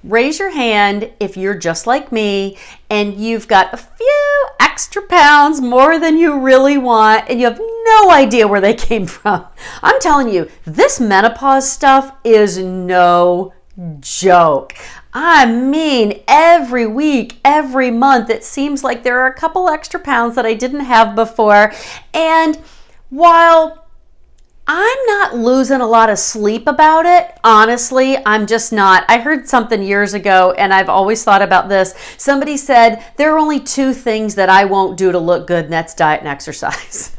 Raise your hand if you're just like me and you've got a few extra pounds more than you really want and you have no idea where they came from. I'm telling you, this menopause stuff is no joke. I mean, every week, every month, it seems like there are a couple extra pounds that I didn't have before. And while I'm not losing a lot of sleep about it, honestly, I'm just not. I heard something years ago, and I've always thought about this. Somebody said, there are only two things that I won't do to look good, and that's diet and exercise.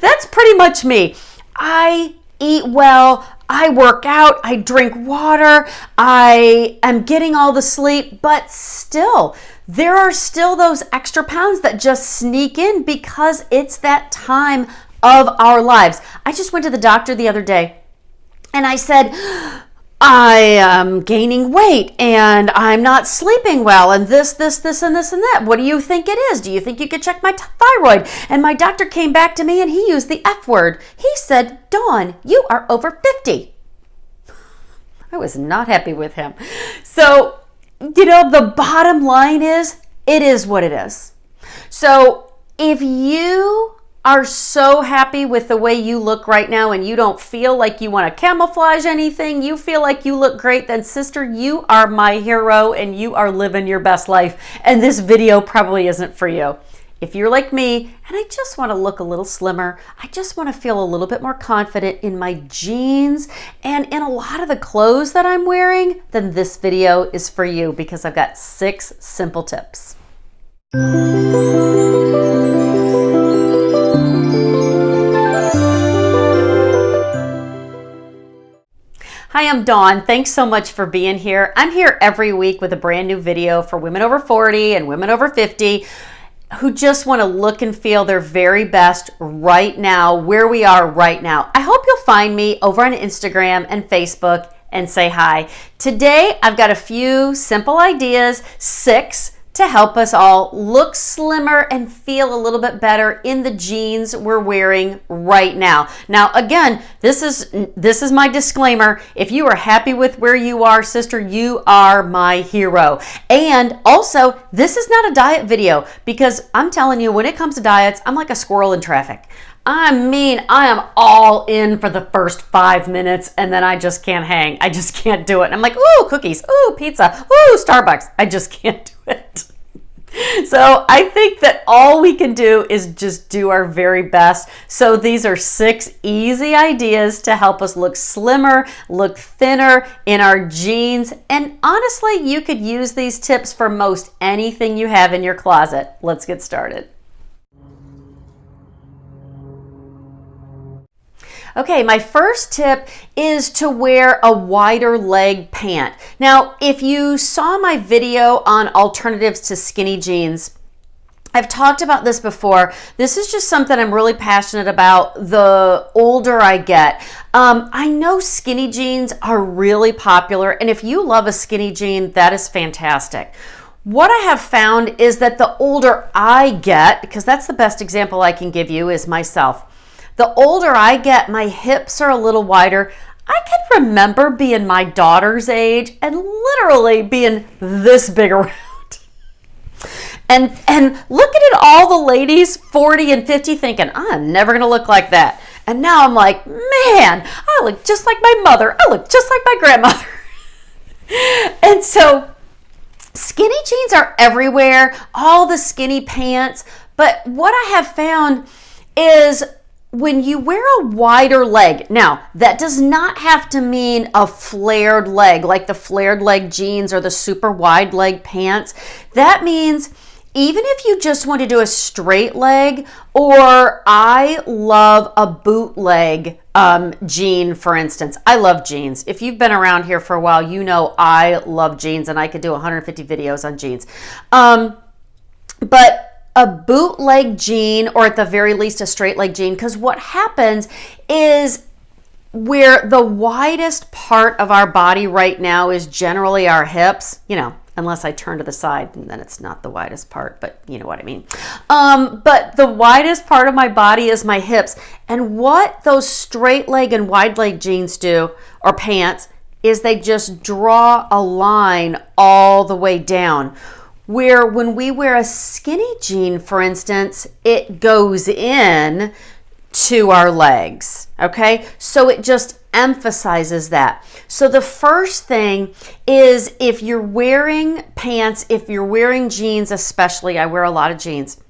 That's pretty much me. I eat well, I work out, I drink water, I am getting all the sleep, but still, there are still those extra pounds that just sneak in because it's that time of our lives. I just went to the doctor the other day and I said, I am gaining weight and I'm not sleeping well and this, and this, and that. What do you think it is? Do you think you could check my thyroid? And my doctor came back to me and he used the F word. He said, Dawn, you are over 50. I was not happy with him. So, the bottom line is, it is what it is. So if you are so happy with the way you look right now and you don't feel like you want to camouflage anything, you feel like you look great, then sister, you are my hero and you are living your best life. And this video probably isn't for you. If you're like me and I just want to look a little slimmer, I just want to feel a little bit more confident in my jeans and in a lot of the clothes that I'm wearing, then this video is for you because I've got 6 simple tips. Hi, I'm Dawn. Thanks so much for being here. I'm here every week with a brand new video for women over 40 and women over 50 who just want to look and feel their very best right now, where we are right now. I hope you'll find me over on Instagram and Facebook and say hi. Today, I've got a few simple ideas, 6 to help us all look slimmer and feel a little bit better in the jeans we're wearing right now. Now, again, this is my disclaimer. If you are happy with where you are, sister, you are my hero. And also, this is not a diet video because I'm telling you, when it comes to diets, I'm like a squirrel in traffic. I mean, I am all in for the first 5 minutes and then I just can't hang. I just can't do it. And I'm like, ooh, cookies, ooh, pizza, ooh, Starbucks. I just can't do it. So I think that all we can do is just do our very best. So these are 6 easy ideas to help us look slimmer, look thinner in our jeans. And honestly, you could use these tips for most anything you have in your closet. Let's get started. Okay, my first tip is to wear a wider leg pant. Now, if you saw my video on alternatives to skinny jeans, I've talked about this before. This is just something I'm really passionate about the older I get. I know skinny jeans are really popular, and if you love a skinny jean, that is fantastic. What I have found is that the older I get, because that's the best example I can give you is myself. The older I get, my hips are a little wider. I can remember being my daughter's age and literally being this big around. And looking at all the ladies 40 and 50 thinking, I'm never going to look like that. And now I'm like, man, I look just like my mother. I look just like my grandmother. And so skinny jeans are everywhere, all the skinny pants. But what I have found is when you wear a wider leg, now that does not have to mean a flared leg, like the flared leg jeans or the super wide leg pants. That means even if you just want to do a straight leg, or I love a bootleg jean, for instance. I love jeans. If you've been around here for a while, you know I love jeans and I could do 150 videos on jeans. But a bootleg jean, or at the very least a straight leg jean, because what happens is where the widest part of our body right now is generally our hips, unless I turn to the side and then it's not the widest part, but you know what I mean. But the widest part of my body is my hips. And what those straight leg and wide leg jeans do, or pants, is they just draw a line all the way down. Where when we wear a skinny jean, for instance, it goes in to our legs, okay? So it just emphasizes that. So the first thing is, if you're wearing pants, if you're wearing jeans, especially, I wear a lot of jeans.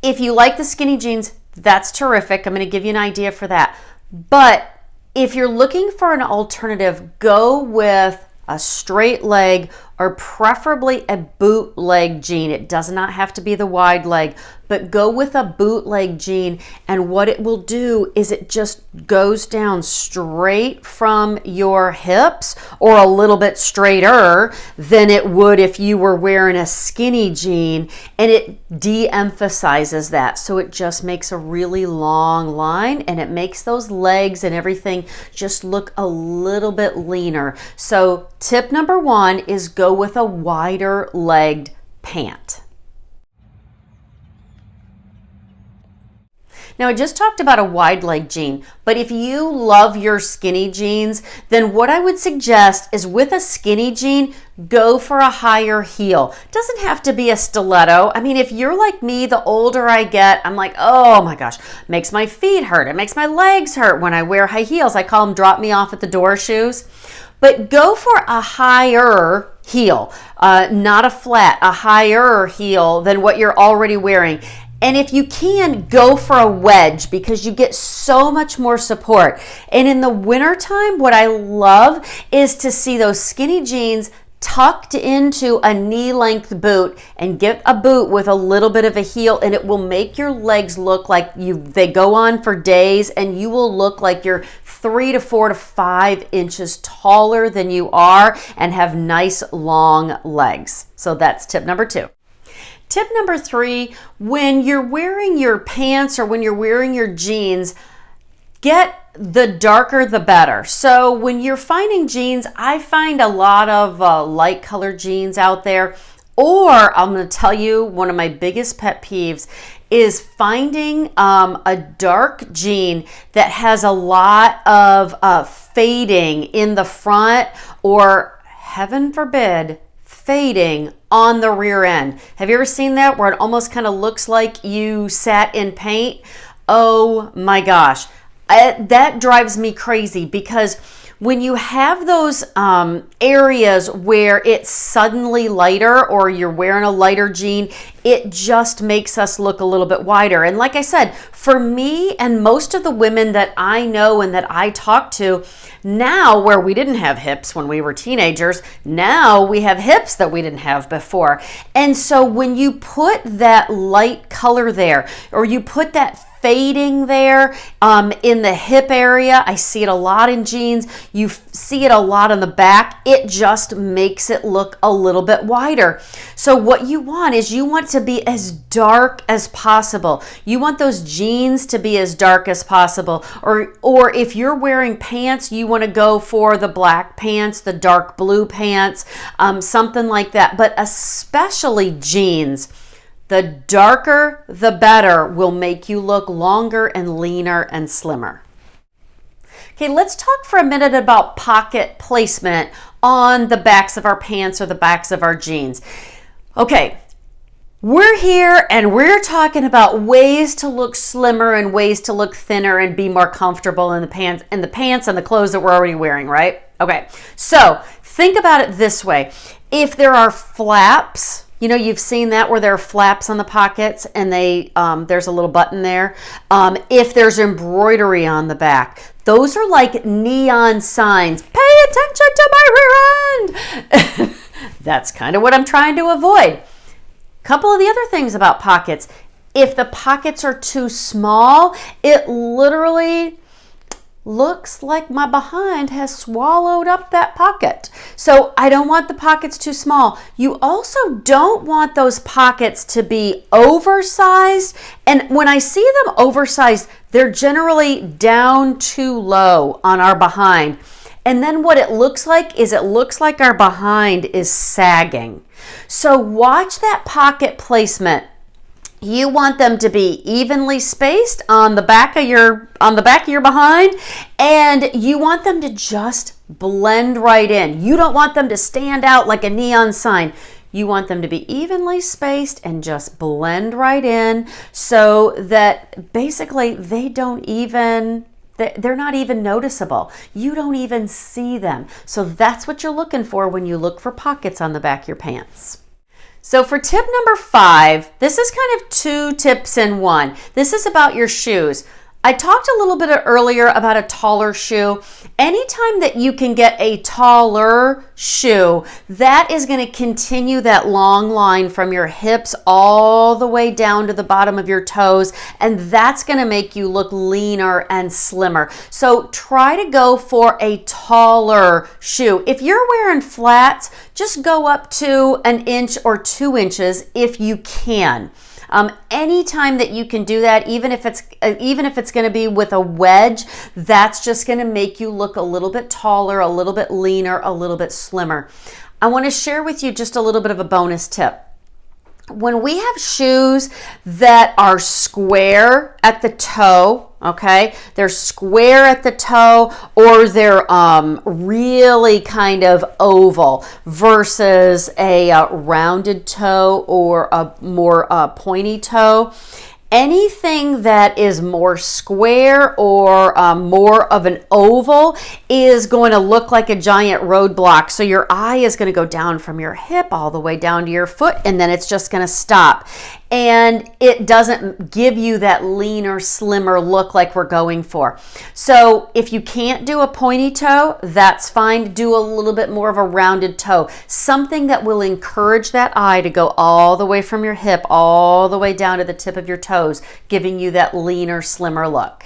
If you like the skinny jeans, that's terrific. I'm going to give you an idea for that. But if you're looking for an alternative, go with a straight leg, or preferably a bootleg jean. It does not have to be the wide leg, but go with a bootleg jean. And what it will do is it just goes down straight from your hips, or a little bit straighter than it would if you were wearing a skinny jean, and it de-emphasizes that. So it just makes a really long line, and it makes those legs and everything just look a little bit leaner. So tip number one is go with a wider legged pant. Now, I just talked about a wide leg jean, but if you love your skinny jeans, then what I would suggest is, with a skinny jean, go for a higher heel. Doesn't have to be a stiletto. I mean, if you're like me, the older I get, I'm like, oh my gosh, makes my feet hurt. It makes my legs hurt when I wear high heels. I call them drop me off at the door shoes. But go for a higher heel, not a flat, a higher heel than what you're already wearing. And if you can, go for a wedge, because you get so much more support. And in the wintertime, what I love is to see those skinny jeans tucked into a knee-length boot, and get a boot with a little bit of a heel, and it will make your legs look like they go on for days, and you will look like you're 3 to 4 to 5 inches taller than you are, and have nice long legs. So that's tip number 2. Tip number 3, when you're wearing your pants or when you're wearing your jeans, get the darker the better. So when you're finding jeans, I find a lot of light colored jeans out there. Or I'm going to tell you, one of my biggest pet peeves is finding a dark jean that has a lot of fading in the front, or heaven forbid, fading on the rear end. Have you ever seen that, where it almost kind of looks like you sat in paint? Oh my gosh. That drives me crazy, because when you have those areas where it's suddenly lighter, or you're wearing a lighter jean, it just makes us look a little bit wider. And like I said, for me and most of the women that I know and that I talk to now, where we didn't have hips when we were teenagers, now we have hips that we didn't have before. And so when you put that light color there, or you put that fading there in the hip area, I see it a lot in jeans, you see it a lot on the back, it just makes it look a little bit wider. So what you want is, you want to be as dark as possible. You want those jeans to be as dark as possible. Or if you're wearing pants, you want to go for the black pants, the dark blue pants, something like that. But especially jeans, the darker the better, will make you look longer and leaner and slimmer. Okay, let's talk for a minute about pocket placement on the backs of our pants or the backs of our jeans. Okay, we're here and we're talking about ways to look slimmer and ways to look thinner and be more comfortable in the pants and the clothes that we're already wearing, right? Okay, so think about it this way. If there are flaps, you know, you've seen that, where there are flaps on the pockets and there's a little button there. If there's embroidery on the back, those are like neon signs. Pay attention to my rear end. That's kind of what I'm trying to avoid. Couple of the other things about pockets. If the pockets are too small, it literally looks like my behind has swallowed up that pocket. So I don't want the pockets too small. You also don't want those pockets to be oversized. And when I see them oversized, they're generally down too low on our behind. And then what it looks like is, it looks like our behind is sagging. So watch that pocket placement. You want them to be evenly spaced on the back of your behind, and you want them to just blend right in. You don't want them to stand out like a neon sign. You want them to be evenly spaced and just blend right in so that basically they're not even noticeable. You don't even see them. So that's what you're looking for when you look for pockets on the back of your pants. So for tip number 5, this is kind of 2 tips in one. This is about your shoes. I talked a little bit earlier about a taller shoe. Anytime that you can get a taller shoe, that is going to continue that long line from your hips all the way down to the bottom of your toes, and that's going to make you look leaner and slimmer. So try to go for a taller shoe. If you're wearing flats, just go up to 1 inch or 2 inches if you can. Anytime that you can do that, even if it's going to be with a wedge, that's just going to make you look a little bit taller, a little bit leaner, a little bit slimmer. I want to share with you just a little bit of a bonus tip. When we have shoes that are square at the toe, okay, they're square at the toe, or they're really kind of oval versus a rounded toe or a more pointy toe. Anything that is more square or more of an oval is going to look like a giant roadblock. So your eye is going to go down from your hip all the way down to your foot, and then it's just going to stop. And it doesn't give you that leaner, slimmer look like we're going for. So if you can't do a pointy toe, that's fine. Do a little bit more of a rounded toe. Something that will encourage that eye to go all the way from your hip, all the way down to the tip of your toes, giving you that leaner, slimmer look.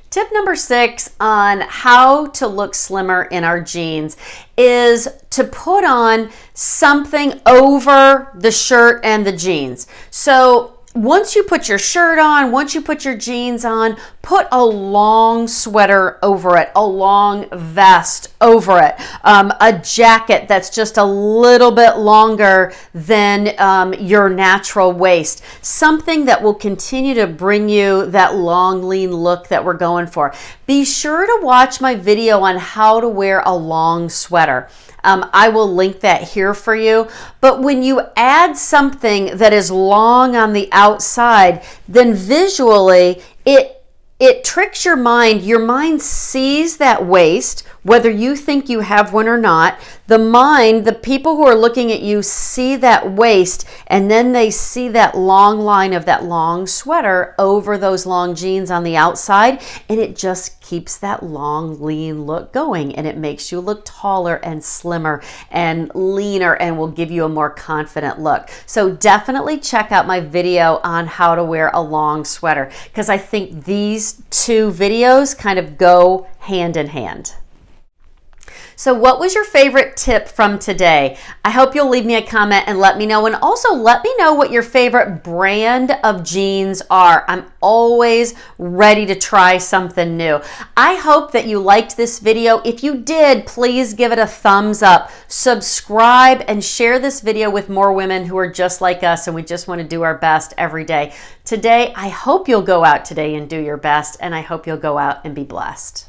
Tip number 6 on how to look slimmer in our jeans is to put on something over the shirt and the jeans. So once you put your shirt on, once you put your jeans on, put a long sweater over it, a long vest over it, a jacket that's just a little bit longer than your natural waist. Something that will continue to bring you that long, lean look that we're going for. Be sure to watch my video on how to wear a long sweater. I will link that here for you. But when you add something that is long on the outside, then visually it tricks your mind. Your mind sees that waist, whether you think you have one or not. The people who are looking at you see that waist, and then they see that long line of that long sweater over those long jeans on the outside, and it just keeps that long, lean look going, and it makes you look taller and slimmer and leaner and will give you a more confident look. So definitely check out my video on how to wear a long sweater, because I think these 2 videos kind of go hand in hand. So what was your favorite tip from today? I hope you'll leave me a comment and let me know. And also let me know what your favorite brand of jeans are. I'm always ready to try something new. I hope that you liked this video. If you did, please give it a thumbs up, subscribe, and share this video with more women who are just like us and we just want to do our best every day. Today, I hope you'll go out today and do your best, and I hope you'll go out and be blessed.